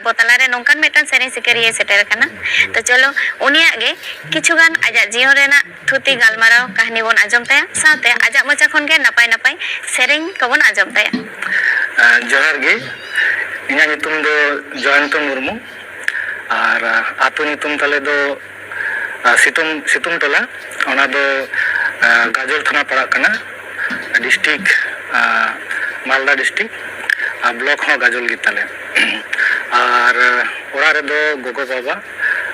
ᱟᱵᱚ ᱛᱟᱞᱟᱨᱮ ᱱᱚᱝᱠᱟᱱ ᱢᱤᱫᱴᱟᱝ ᱥᱮᱨᱮᱧ ᱥᱤᱠᱟᱹᱨᱤᱭᱟᱹ ᱥᱮᱴᱮᱨ ᱟᱠᱟᱱᱟ ᱛᱚ ᱪᱚᱞᱚ ᱩᱱᱤᱭᱟᱜ ᱜᱮ ᱠᱤᱪᱷᱩᱜᱟᱱ ᱟᱡᱟᱜ ᱡᱤᱭᱚᱱ ᱨᱮᱱᱟᱜ ᱛᱷᱩᱛᱤ ᱜᱟᱞᱢᱟᱨᱟᱣ ᱠᱟᱹᱦᱱᱤ ᱵᱚᱱ ᱟᱸᱡᱚᱢ ᱛᱟᱭᱟ ᱥᱟᱶᱛᱮ ᱟᱡᱟᱜ ᱢᱚᱪᱟ ᱠᱷᱚᱱ ᱜᱮ ᱱᱟᱯᱟᱭ ᱱᱟᱯᱟᱭ ᱥᱮᱨᱮᱧ ᱠᱚᱵᱚᱱ ᱟᱸᱡᱚᱢ ᱛᱟᱭᱟ। ᱡᱚᱦᱟᱨ ᱜᱮ ᱤᱧᱟᱹᱜ ᱧᱩᱛᱩᱢ ᱫᱚ ᱡᱚᱭᱚᱱᱛᱚ ᱢᱩᱨᱢᱩ ᱟᱨ ᱟᱛᱳ ᱧᱩᱛᱩᱢ ᱛᱟᱞᱮ ᱫᱚ ᱥᱤᱛᱩᱝ ᱴᱚᱞᱟ ᱚᱱᱟ ᱫᱚ ᱜᱟᱡᱚᱞ ᱛᱷᱟᱱᱟ ᱯᱟᱲᱟᱜ ᱠᱟᱱᱟ ᱰᱤᱥᱴ্रिᱠ ᱢᱟᱞᱫᱟ ᱰᱤᱥᱴ্रिक्ट ᱟᱨ ᱵᱞᱚᱠ ᱦᱚᱸ ᱜᱟᱡᱚᱞ ᱜᱮᱛᱟᱞᱮ ᱟᱨ ᱚᱲᱟᱜ ᱨᱮᱫᱚ ᱜᱚᱜᱚ ᱵᱟᱵᱟ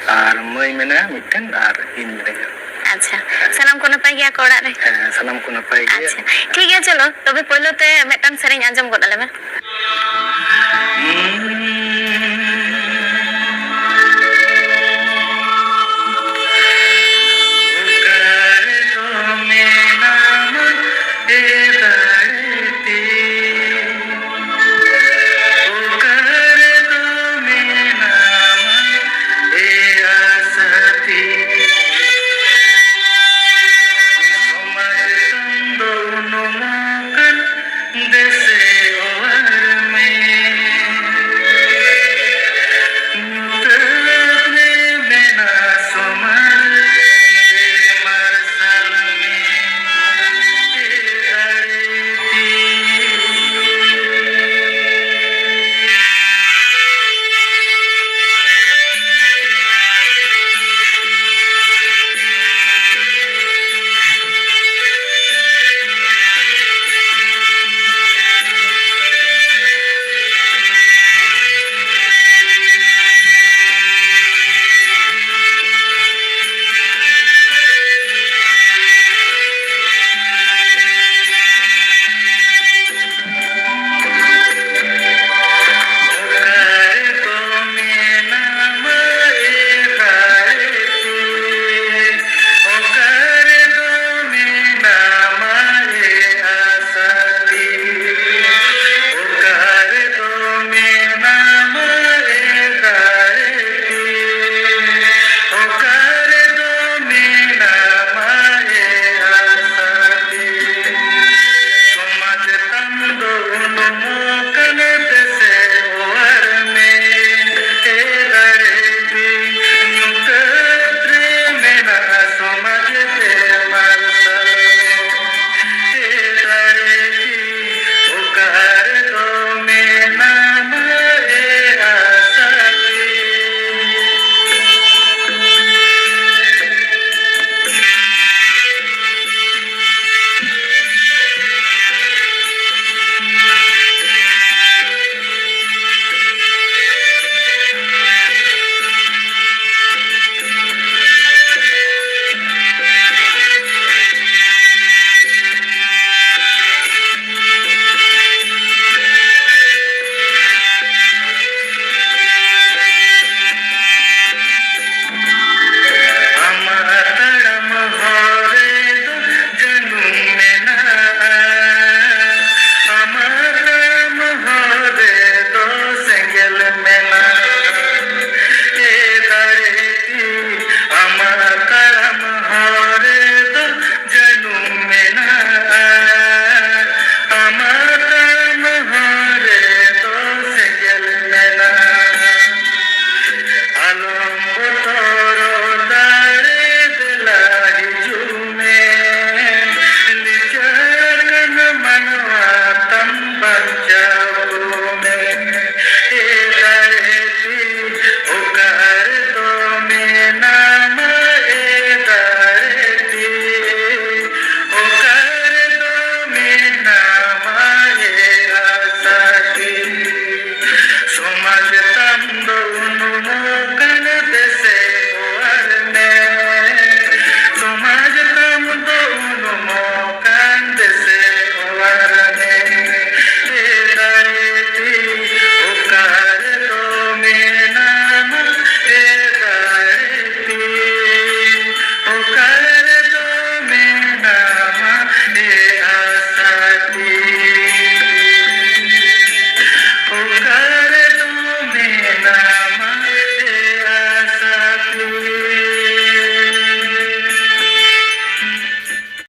ᱟᱨ ᱢᱟᱹᱭ ᱢᱮᱱᱟᱭᱟ ᱢᱤᱫᱴᱮᱱ ᱟᱨ ᱤᱧ ᱢᱤᱱᱟᱹᱧᱟ। ᱟᱪᱪᱷᱟ ᱥᱟᱱᱟम ᱠᱚ ᱱᱟᱯᱟᱭ ᱜᱮᱭᱟ ᱠᱚ ᱚᱲᱟᱜ ᱨᱮ? ᱦᱮᱸ ᱥᱟᱱᱟᱢ ᱠᱚ ᱱᱟᱯᱟᱭ ᱜᱮᱭᱟ। ᱟᱪᱪᱷᱟ ᱴᱷᱤक ᱜᱮᱭᱟ ᱪᱚᱞᱚ ᱛᱚᱵᱮ ᱯᱳᱭᱞᱳ ᱛᱮ ᱢᱤᱫᱴᱟᱝ ᱥᱮᱨᱮᱧ ᱟᱸᱡᱚᱢ ᱜᱚᱫ ᱟᱞᱮ ᱢᱮ।